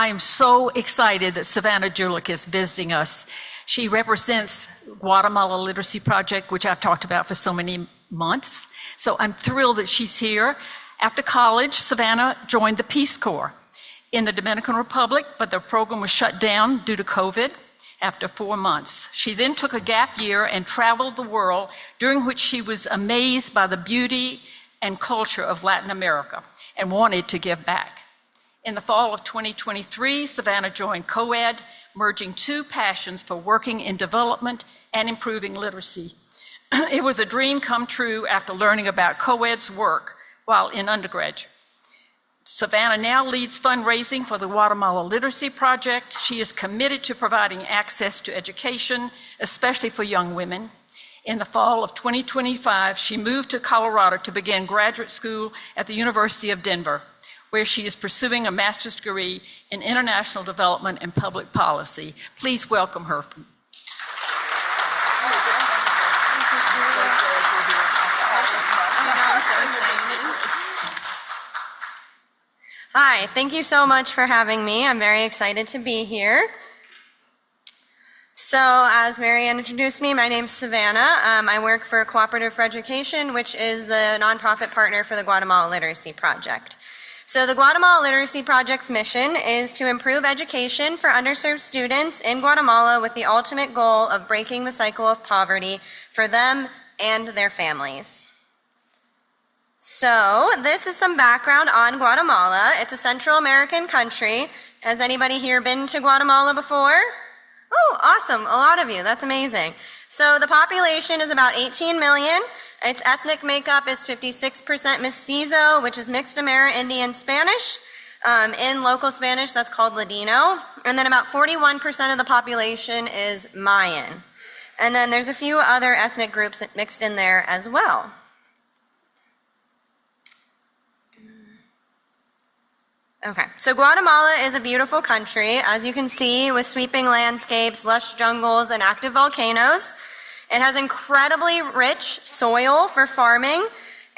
I am so excited that Savannah Gulick is visiting us. She represents Guatemala Literacy Project, which I've talked about for so many months. So I'm thrilled that she's here. After college, Savannah joined the Peace Corps in the Dominican Republic, but the program was shut down due to COVID after 4 months. She then took a gap year and traveled the world, during which she was amazed by the beauty and culture of Latin America and wanted to give back. In the fall of 2023, Savannah joined COED, merging two passions for working in development and improving literacy. It was a dream come true after learning about COED's work while in undergraduate. Savannah now leads fundraising for the Guatemala Literacy Project. She is committed to providing access to education, especially for young women. In the fall of 2025, she moved to Colorado to begin graduate school at the University of Denver, where she is pursuing a master's degree in international development and public policy. Please welcome her. Hi, thank you so much for having me. I'm very excited to be here. So, as Marianne introduced me, my name's Savannah. I work for Cooperative for Education, which is the nonprofit partner for the Guatemala Literacy Project. So the Guatemala Literacy Project's mission is to improve education for underserved students in Guatemala with the ultimate goal of breaking the cycle of poverty for them and their families. So this is some background on Guatemala. It's a Central American country. Has anybody here been to Guatemala before? Oh, awesome, a lot of you, that's amazing. So the population is about 18 million. Its ethnic makeup is 56% Mestizo, which is mixed Amerindian Spanish. In local Spanish, that's called Ladino. And then about 41% of the population is Mayan. And then there's a few other ethnic groups mixed in there as well. Okay, so Guatemala is a beautiful country, as you can see, with sweeping landscapes, lush jungles, and active volcanoes. It has incredibly rich soil for farming,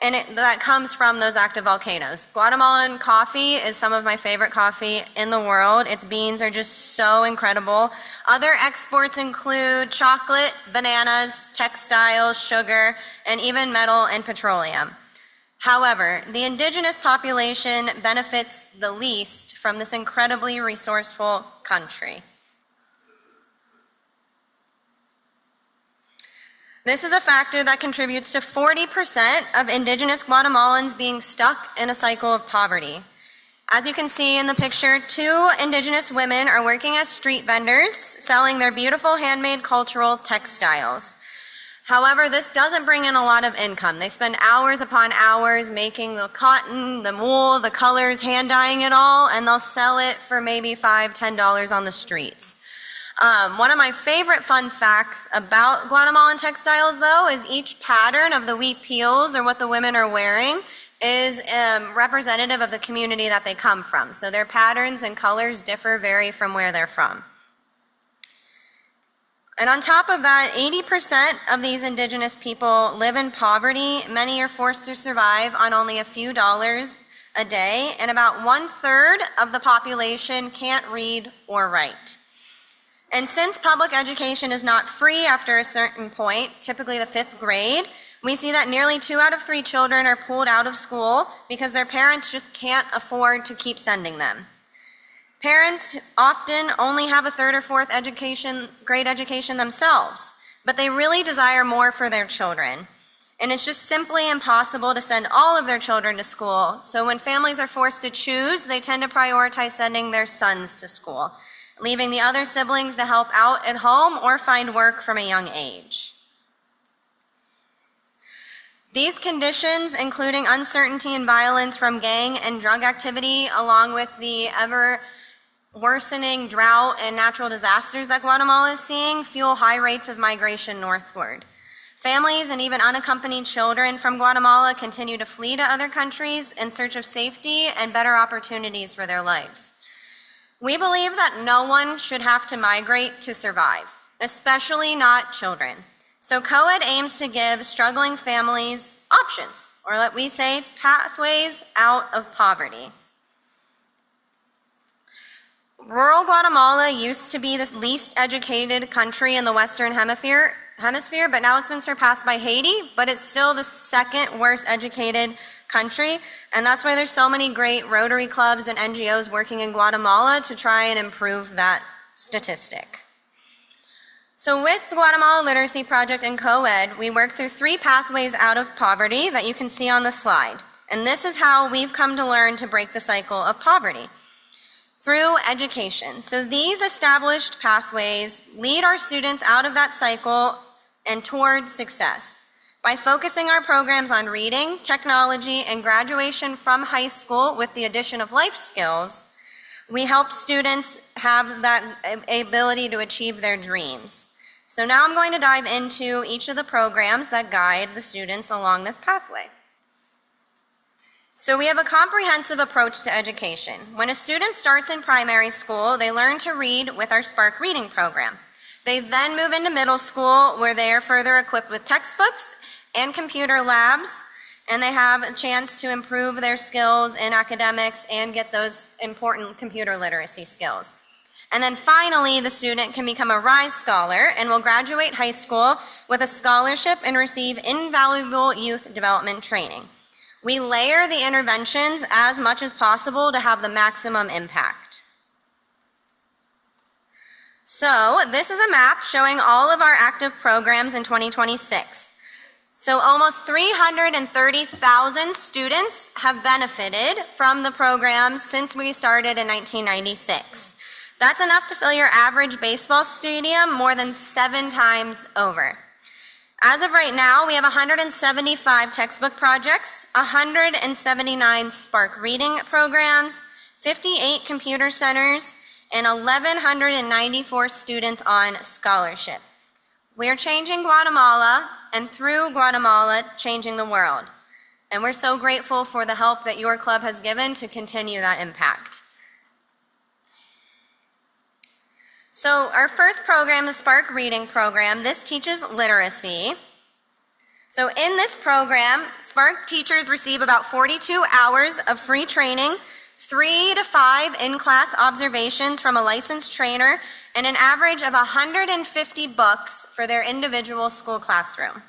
and that comes from those active volcanoes. Guatemalan coffee is some of my favorite coffee in the world. Its beans are just so incredible. Other exports include chocolate, bananas, textiles, sugar, and even metal and petroleum. However, the indigenous population benefits the least from this incredibly resourceful country. This is a factor that contributes to 40% of indigenous Guatemalans being stuck in a cycle of poverty. As you can see in the picture, 2 indigenous women are working as street vendors, selling their beautiful handmade cultural textiles. However, this doesn't bring in a lot of income. They spend hours upon hours making the cotton, the wool, the colors, hand dyeing it all, and they'll sell it for maybe $5, $10 on the streets. One of my favorite fun facts about Guatemalan textiles, though, is each pattern of the wheat peels or what the women are wearing is representative of the community that they come from. So their patterns and colors vary from where they're from. And on top of that, 80% of these indigenous people live in poverty. Many are forced to survive on only a few dollars a day, and about 1/3 of the population can't read or write. And since public education is not free after a certain point, typically the 5th grade, we see that nearly 2 out of 3 children are pulled out of school because their parents just can't afford to keep sending them. Parents often only have a 3rd or 4th grade education themselves, but they really desire more for their children. And it's just simply impossible to send all of their children to school. So when families are forced to choose, they tend to prioritize sending their sons to school, leaving the other siblings to help out at home or find work from a young age. These conditions, including uncertainty and violence from gang and drug activity, along with the ever worsening drought and natural disasters that Guatemala is seeing, fuel high rates of migration northward. Families and even unaccompanied children from Guatemala continue to flee to other countries in search of safety and better opportunities for their lives. We believe that no one should have to migrate to survive, especially not children. So COED aims to give struggling families options, or let we say pathways out of poverty. Rural Guatemala used to be the least educated country in the Western Hemisphere, but now it's been surpassed by Haiti, but it's still the second worst educated country, and that's why there's so many great Rotary clubs and NGOs working in Guatemala to try and improve that statistic. So with the Guatemala Literacy Project and co-ed, we work through 3 pathways out of poverty that you can see on the slide. And this is how we've come to learn to break the cycle of poverty. Through education. So these established pathways lead our students out of that cycle and toward success. By focusing our programs on reading, technology, and graduation from high school with the addition of life skills, we help students have that ability to achieve their dreams. So now I'm going to dive into each of the programs that guide the students along this pathway. So we have a comprehensive approach to education. When a student starts in primary school, they learn to read with our Spark Reading program. They then move into middle school where they are further equipped with textbooks and computer labs, and they have a chance to improve their skills in academics and get those important computer literacy skills. And then finally, the student can become a RISE scholar and will graduate high school with a scholarship and receive invaluable youth development training. We layer the interventions as much as possible to have the maximum impact. So this is a map showing all of our active programs in 2026. So almost 330,000 students have benefited from the programs since we started in 1996. That's enough to fill your average baseball stadium more than 7 times over. As of right now, we have 175 textbook projects, 179 Spark Reading programs, 58 computer centers, and 1,194 students on scholarship. We are changing Guatemala, and through Guatemala, changing the world. And we're so grateful for the help that your club has given to continue that impact. So our first program is Spark Reading program. This teaches literacy. So in this program, Spark teachers receive about 42 hours of free training, 3 to 5 in-class observations from a licensed trainer, and an average of 150 books for their individual school classroom.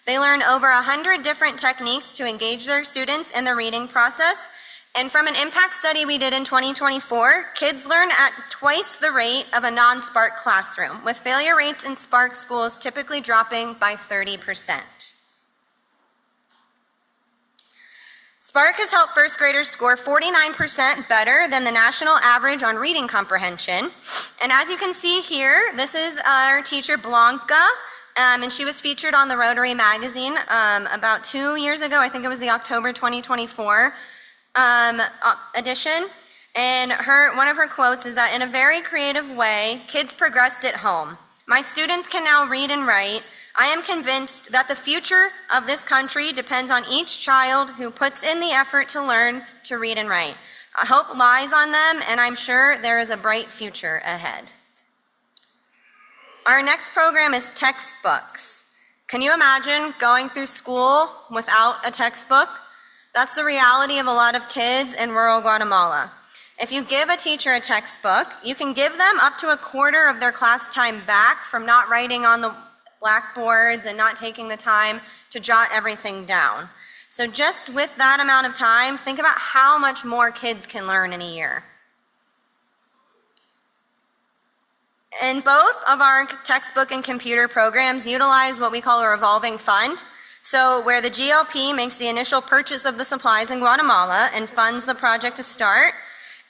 They learn over 100 different techniques to engage their students in the reading process. And from an impact study we did in 2024, kids learn at twice the rate of a non-Spark classroom, with failure rates in Spark schools typically dropping by 30%. Spark has helped first graders score 49% better than the national average on reading comprehension. And as you can see here, this is our teacher Blanca, and she was featured on the Rotary magazine about 2 years ago. I think it was the October 2024 edition. And one of her quotes is that, in a very creative way, kids progressed at home. My students can now read and write. I am convinced that the future of this country depends on each child who puts in the effort to learn to read and write. Hope lies on them, and I'm sure there is a bright future ahead. Our next program is textbooks. Can you imagine going through school without a textbook? That's the reality of a lot of kids in rural Guatemala. If you give a teacher a textbook, you can give them up to a quarter of their class time back from not writing on the blackboards and not taking the time to jot everything down. So just with that amount of time, think about how much more kids can learn in a year. And both of our textbook and computer programs utilize what we call a revolving fund. So where the GLP makes the initial purchase of the supplies in Guatemala and funds the project to start,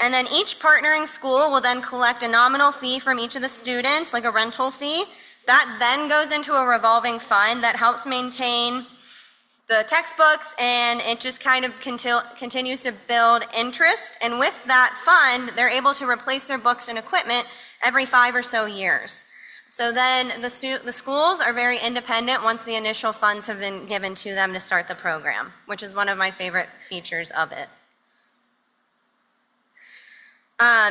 and then each partnering school will then collect a nominal fee from each of the students, like a rental fee. That then goes into a revolving fund that helps maintain the textbooks, and it just kind of continues to build interest. And with that fund, they're able to replace their books and equipment every 5 or so years. So then the schools are very independent once the initial funds have been given to them to start the program, which is one of my favorite features of it.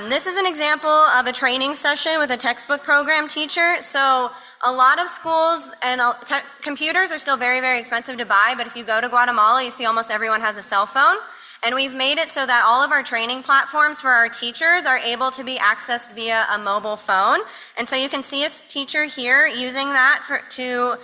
This is an example of a training session with a textbook program teacher. So a lot of schools and computers are still very, very expensive to buy, but if you go to Guatemala, you see almost everyone has a cell phone. And we've made it so that all of our training platforms for our teachers are able to be accessed via a mobile phone. And so you can see a teacher here using that to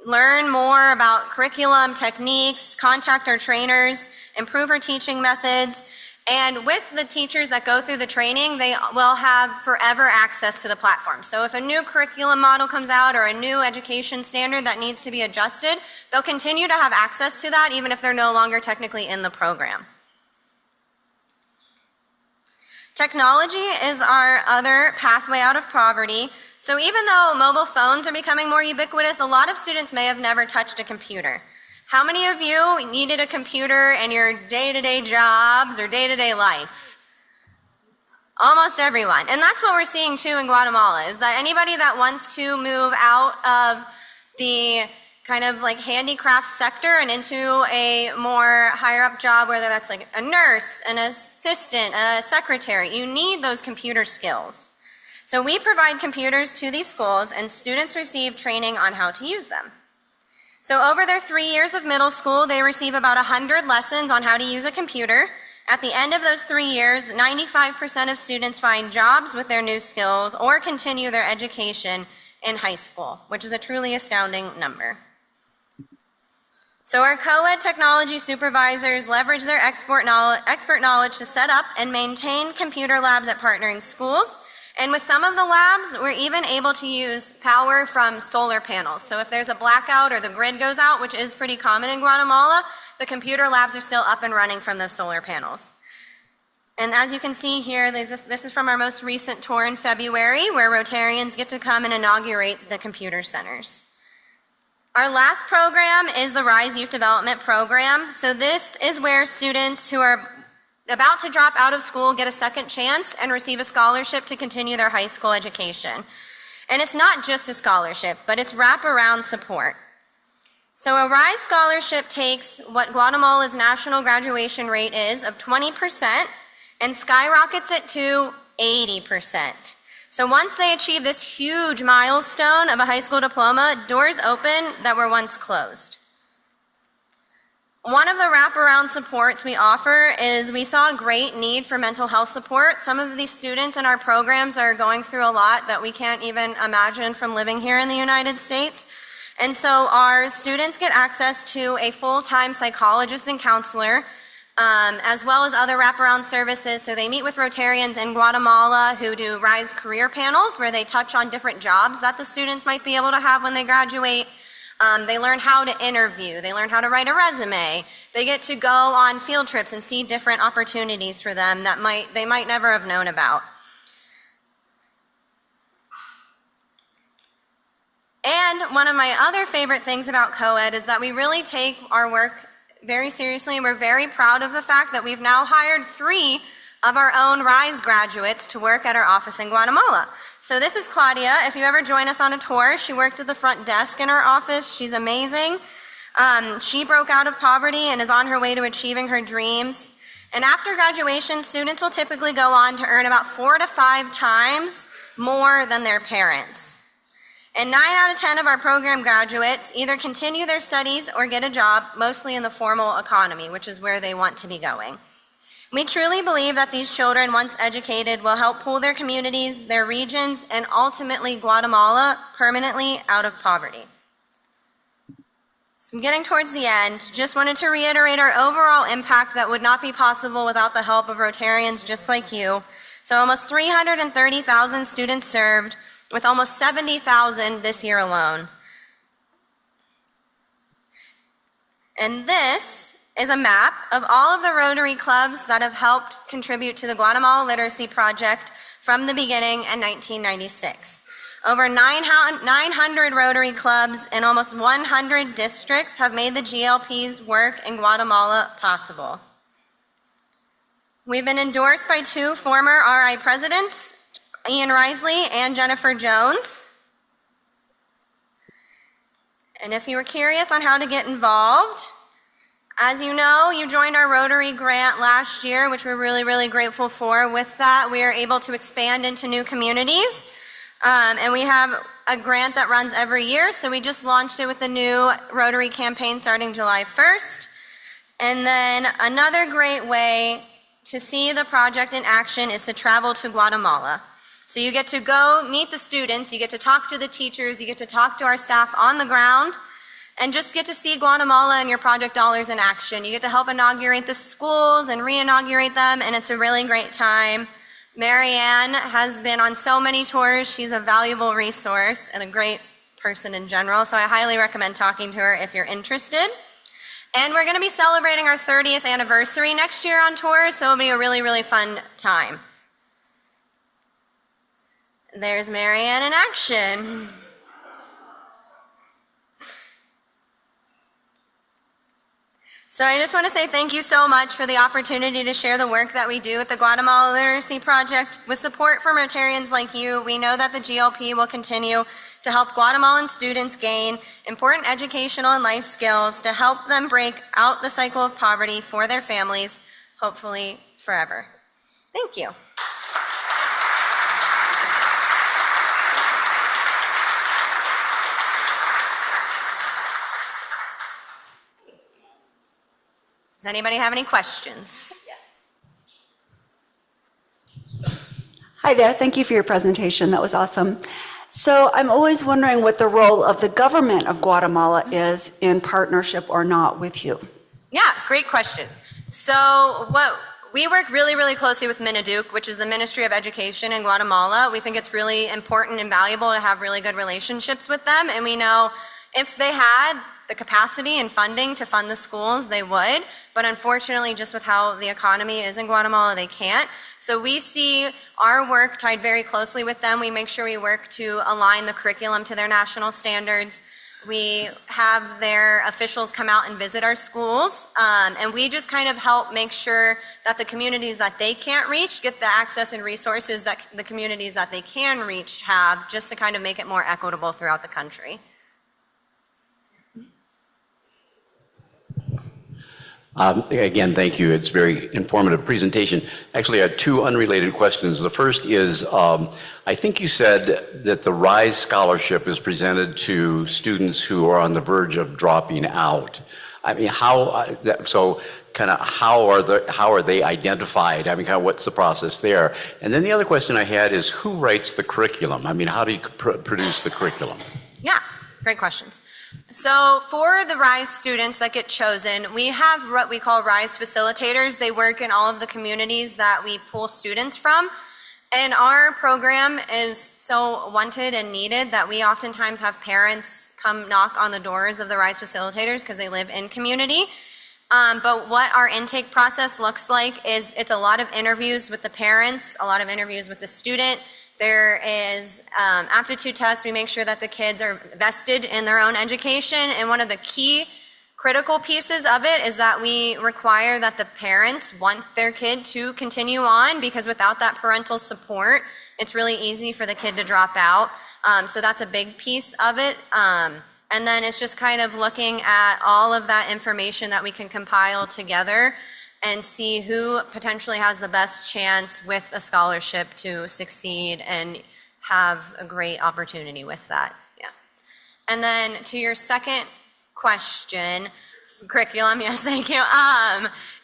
learn more about curriculum, techniques, contact our trainers, improve our teaching methods. And with the teachers that go through the training, they will have forever access to the platform. So if a new curriculum model comes out or a new education standard that needs to be adjusted, they'll continue to have access to that even if they're no longer technically in the program. Technology is our other pathway out of poverty. So even though mobile phones are becoming more ubiquitous, a lot of students may have never touched a computer. How many of you needed a computer in your day-to-day jobs or day-to-day life? Almost everyone. And that's what we're seeing too in Guatemala, is that anybody that wants to move out of the kind of like handicraft sector and into a more higher up job, whether that's like a nurse, an assistant, a secretary, you need those computer skills. So we provide computers to these schools and students receive training on how to use them. So over their 3 years of middle school, they receive about 100 lessons on how to use a computer. At the end of those 3 years, 95% of students find jobs with their new skills or continue their education in high school, which is a truly astounding number. So our co-ed technology supervisors leverage their expert knowledge to set up and maintain computer labs at partnering schools. And with some of the labs, we're even able to use power from solar panels. So if there's a blackout or the grid goes out, which is pretty common in Guatemala, the computer labs are still up and running from those solar panels. And as you can see here, this is from our most recent tour in February, where Rotarians get to come and inaugurate the computer centers. Our last program is the RISE Youth Development Program. So this is where students who are about to drop out of school get a second chance and receive a scholarship to continue their high school education. And it's not just a scholarship, but it's wraparound support. So a RISE scholarship takes what Guatemala's national graduation rate is of 20% and skyrockets it to 80%. So once they achieve this huge milestone of a high school diploma, doors open that were once closed. One of the wraparound supports we offer is we saw a great need for mental health support. Some of these students in our programs are going through a lot that we can't even imagine from living here in the United States. And so our students get access to a full-time psychologist and counselor, as well as other wraparound services. So they meet with Rotarians in Guatemala who do RISE career panels where they touch on different jobs that the students might be able to have when they graduate. They learn how to interview. They learn how to write a resume. They get to go on field trips and see different opportunities for them that they might never have known about. And one of my other favorite things about co-ed is that we really take our work very seriously, and we're very proud of the fact that we've now hired 3 of our own RISE graduates to work at our office in Guatemala. So this is Claudia. If you ever join us on a tour, she works at the front desk in our office. She's amazing. She broke out of poverty and is on her way to achieving her dreams. And after graduation, students will typically go on to earn about 4 to 5 times more than their parents. And 9 out of 10 of our program graduates either continue their studies or get a job, mostly in the formal economy, which is where they want to be going. We truly believe that these children, once educated, will help pull their communities, their regions, and ultimately Guatemala permanently out of poverty. So I'm getting towards the end. Just wanted to reiterate our overall impact that would not be possible without the help of Rotarians just like you. So almost 330,000 students served, with almost 70,000 this year alone. And this is a map of all of the Rotary clubs that have helped contribute to the Guatemala Literacy Project from the beginning in 1996. Over 900 Rotary clubs in almost 100 districts have made the GLP's work in Guatemala possible. We've been endorsed by 2 former RI presidents, Ian Risley and Jennifer Jones. And if you were curious on how to get involved, as you know, you joined our Rotary grant last year, which we're really, really grateful for. With that, we are able to expand into new communities. And we have a grant that runs every year, so we just launched it with the new Rotary campaign starting July 1st. And then another great way to see the project in action is to travel to Guatemala. So you get to go meet the students, you get to talk to the teachers, you get to talk to our staff on the ground, and just get to see Guatemala and your project dollars in action. You get to help inaugurate the schools and re-inaugurate them, and it's a really great time. Marianne has been on so many tours. She's a valuable resource and a great person in general, so I highly recommend talking to her if you're interested. And we're going to be celebrating our 30th anniversary next year on tour, so it'll be a really, really fun time. There's Marianne in action. So I just want to say thank you so much for the opportunity to share the work that we do at the Guatemala Literacy Project. With support from Rotarians like you, we know that the GLP will continue to help Guatemalan students gain important educational and life skills to help them break out the cycle of poverty for their families, hopefully forever. Thank you. Does anybody have any questions? Yes. Hi there, thank you for your presentation. That was awesome. So I'm always wondering what the role of the government of Guatemala is in partnership or not with you. Yeah, great question. So we work really, really closely with MINEDUC, which is the Ministry of Education in Guatemala. We think it's really important and valuable to have really good relationships with them, and we know if they had the capacity and funding to fund the schools, they would, but unfortunately, just with how the economy is in Guatemala, they can't. So we see our work tied very closely with them. We make sure we work to align the curriculum to their national standards. We have their officials come out and visit our schools, and we just kind of help make sure that the communities that they can't reach get the access and resources that the communities that they can reach have, just to kind of make it more equitable throughout the country. Again, thank you. It's a very informative presentation. Actually, I had two unrelated questions. The first is, I think you said that the RISE scholarship is presented to students who are on the verge of dropping out. I mean, how are they identified? I mean, kind of what's the process there? And then the other question I had is, who writes the curriculum? I mean, how do you produce the curriculum? Yeah, great questions. So for the RISE students that get chosen, we have what we call RISE facilitators. They work in all of the communities that we pull students from. And our program is so wanted and needed that we oftentimes have parents come knock on the doors of the RISE facilitators because they live in community. But what our intake process looks like is it's a lot of interviews with the parents, a lot of interviews with the student. There is aptitude tests. We make sure that the kids are vested in their own education. And one of the key critical pieces of it is that we require that the parents want their kid to continue on, because without that parental support, it's really easy for the kid to drop out. So that's a big piece of it. And then it's just kind of looking at all of that information that we can compile together and see who potentially has the best chance with a scholarship to succeed and have a great opportunity with that. Yeah. And then to your second question, curriculum, yes, thank you.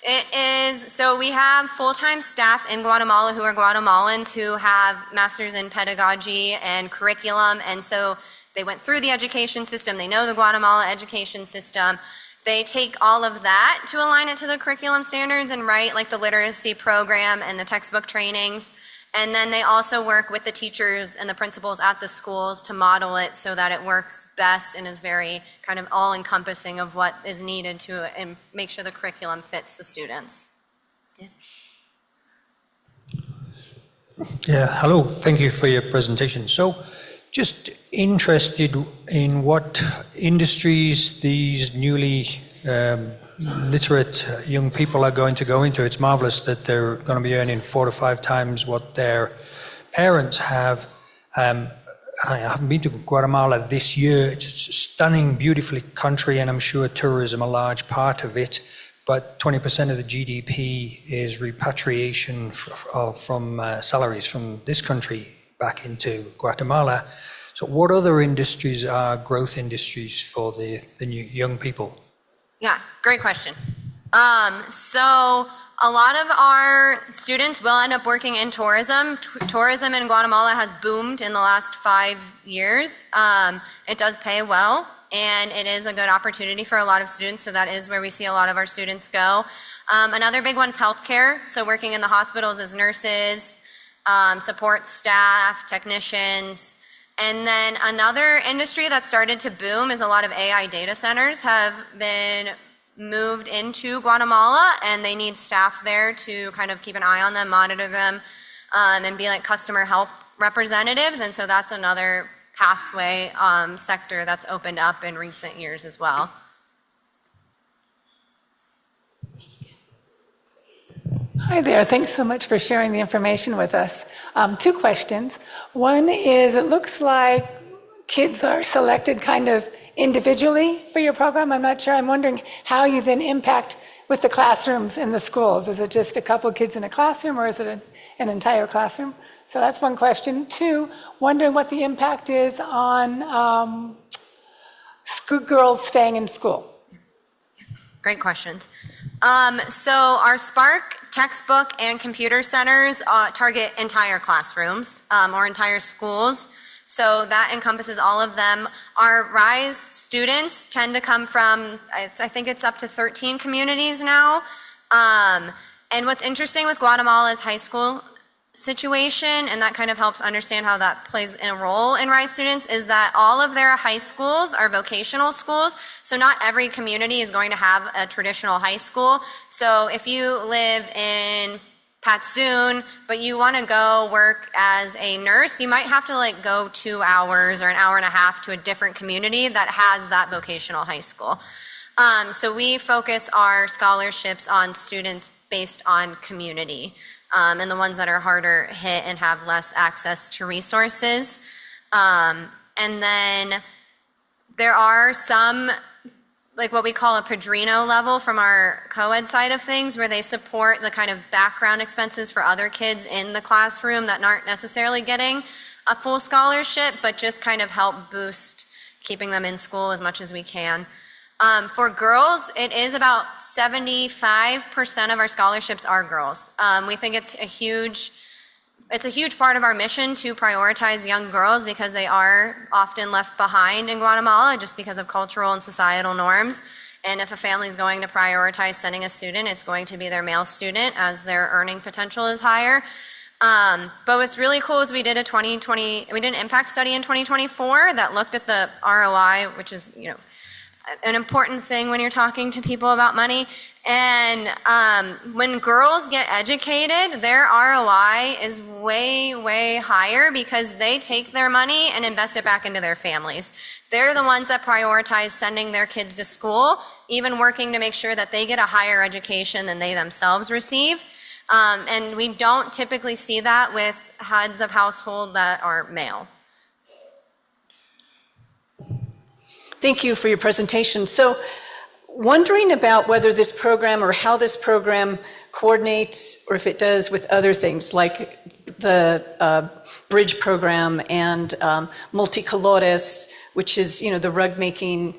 It is, so we have full-time staff in Guatemala who are Guatemalans who have masters in pedagogy and curriculum, and so they went through the education system, they know the Guatemala education system. They take all of that to align it to the curriculum standards and write like the literacy program and the textbook trainings. And then they also work with the teachers and the principals at the schools to model it so that it works best and is very kind of all-encompassing of what is needed to make sure the curriculum fits the students. Yeah. Yeah, hello, thank you for your presentation. So just interested in what industries these newly literate young people are going to go into. It's marvelous that they're going to be earning 4 to 5 times what their parents have. I haven't been to Guatemala this year. It's a stunning, beautiful country, and I'm sure tourism a large part of it. But 20% of the GDP is repatriation from salaries from this country back into Guatemala. So what other industries are growth industries for the new young people? Yeah, great question. So a lot of our students will end up working in tourism. Tourism in Guatemala has boomed in the last 5 years. It does pay well, and it is a good opportunity for a lot of students, so that is where we see a lot of our students go. Another big one is healthcare, so working in the hospitals as nurses, support staff, technicians. And then another industry that started to boom is a lot of AI data centers have been moved into Guatemala, and they need staff there to kind of keep an eye on them, monitor them, and be like customer help representatives. And so that's another pathway sector that's opened up in recent years as well. Hi there. Thanks so much for sharing the information with us. 2 questions. One is, it looks like kids are selected kind of individually for your program. I'm not sure. I'm wondering how you then impact with the classrooms in the schools. Is it just a couple of kids in a classroom, or is it an entire classroom? So that's one question. 2, wondering what the impact is on girls staying in school. Great questions. So our Spark textbook and computer centers target entire classrooms or entire schools. So that encompasses all of them. Our RISE students tend to come from, I think it's up to 13 communities now. And what's interesting with Guatemala's high school situation, and that kind of helps understand how that plays a role in RISE students, is that all of their high schools are vocational schools. So not every community is going to have a traditional high school. So if you live in Patsoon, but you want to go work as a nurse, you might have to like go 2 hours or an hour and a half to a different community that has that vocational high school. So we focus our scholarships on students based on community, and the ones that are harder hit and have less access to resources. And then there are some, like what we call a Padrino level from our co-ed side of things, where they support the kind of background expenses for other kids in the classroom that aren't necessarily getting a full scholarship, but just kind of help boost keeping them in school as much as we can. For girls, it is about 75% of our scholarships are girls. We think it's a huge part of our mission to prioritize young girls, because they are often left behind in Guatemala just because of cultural and societal norms. And if a family is going to prioritize sending a student, it's going to be their male student, as their earning potential is higher. But what's really cool is we did an impact study in 2024 that looked at the ROI, which is, an important thing when you're talking to people about money. And when girls get educated, their ROI is way, way higher, because they take their money and invest it back into their families. They're the ones that prioritize sending their kids to school, even working to make sure that they get a higher education than they themselves receive. And we don't typically see that with heads of household that are male. Thank you for your presentation. So, wondering about whether this program, or how this program coordinates, or if it does with other things like the bridge program and Multicolores, which is, the rug making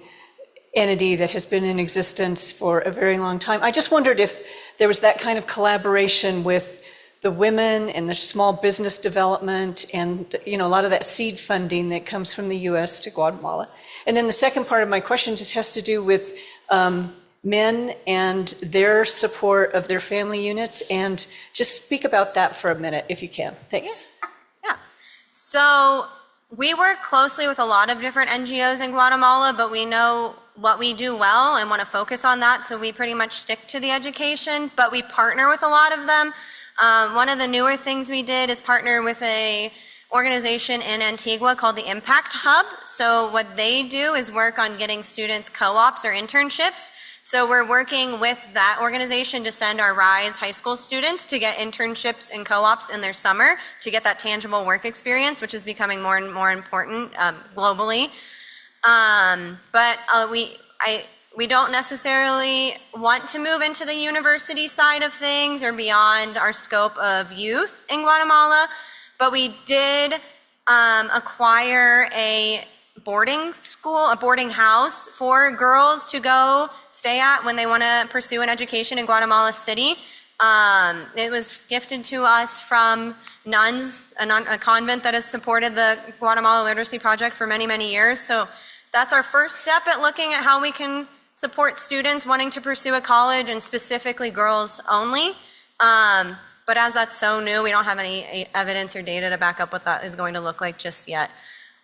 entity that has been in existence for a very long time. I just wondered if there was that kind of collaboration with the women and the small business development and, a lot of that seed funding that comes from the U.S. to Guatemala. And then the second part of my question just has to do with men and their support of their family units, and just speak about that for a minute if you can. Thanks. Yeah. So we work closely with a lot of different NGOs in Guatemala, but we know what we do well and want to focus on that, so we pretty much stick to the education, but we partner with a lot of them. One of the newer things we did is partner with a organization in Antigua called the Impact Hub. So what they do is work on getting students co-ops or internships. So we're working with that organization to send our RISE high school students to get internships and co-ops in their summer to get that tangible work experience, which is becoming more and more important globally. But we don't necessarily want to move into the university side of things or beyond our scope of youth in Guatemala. But we did acquire a boarding school, a boarding house for girls to go stay at when they want to pursue an education in Guatemala City. It was gifted to us from nuns, a convent that has supported the Guatemala Literacy Project for many, many years. So that's our first step at looking at how we can support students wanting to pursue a college, and specifically girls only. But as that's so new, we don't have any evidence or data to back up what that is going to look like just yet.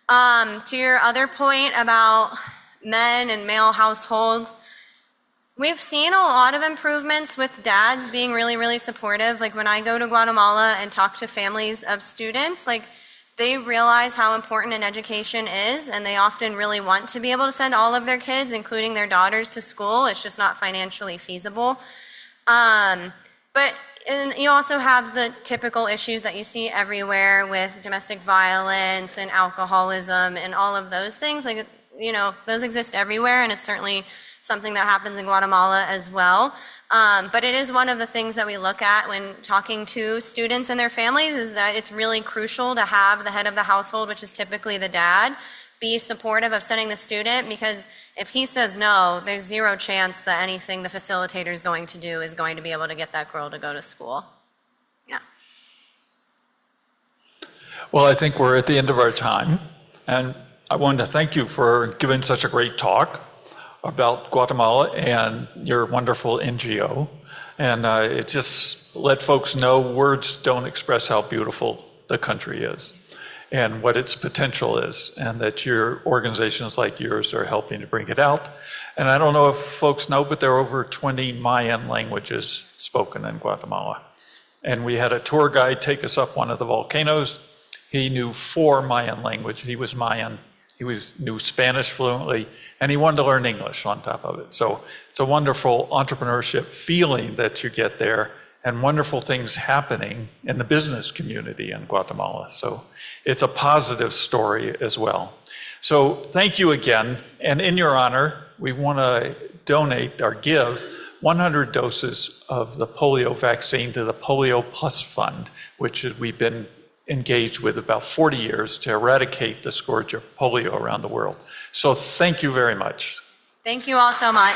To your other point about men and male households, we've seen a lot of improvements with dads being really, really supportive. Like when I go to Guatemala and talk to families of students, like they realize how important an education is, and they often really want to be able to send all of their kids, including their daughters, to school. It's just not financially feasible. But and you also have the typical issues that you see everywhere with domestic violence and alcoholism and all of those things. Like, you know, those exist everywhere, and it's certainly something that happens in Guatemala as well. But it is one of the things that we look at when talking to students and their families, is that it's really crucial to have the head of the household, which is typically the dad, be supportive of sending the student, because if he says no, there's zero chance that anything the facilitator is going to do is going to be able to get that girl to go to school. Yeah. Well, I think we're at the end of our time, and I wanted to thank you for giving such a great talk about Guatemala and your wonderful NGO. And it just let folks know words don't express how beautiful the country is and what its potential is, and that your organizations like yours are helping to bring it out. And I don't know if folks know, but there are over 20 Mayan languages spoken in Guatemala. And we had a tour guide take us up one of the volcanoes. He knew 4 Mayan languages. He was Mayan. He knew Spanish fluently, and he wanted to learn English on top of it. So it's a wonderful entrepreneurship feeling that you get there, and wonderful things happening in the business community in Guatemala. So it's a positive story as well. So thank you again. And in your honor, we want to donate or give 100 doses of the polio vaccine to the Polio Plus Fund, which we've been engaged with about 40 years to eradicate the scourge of polio around the world. So thank you very much. Thank you all so much.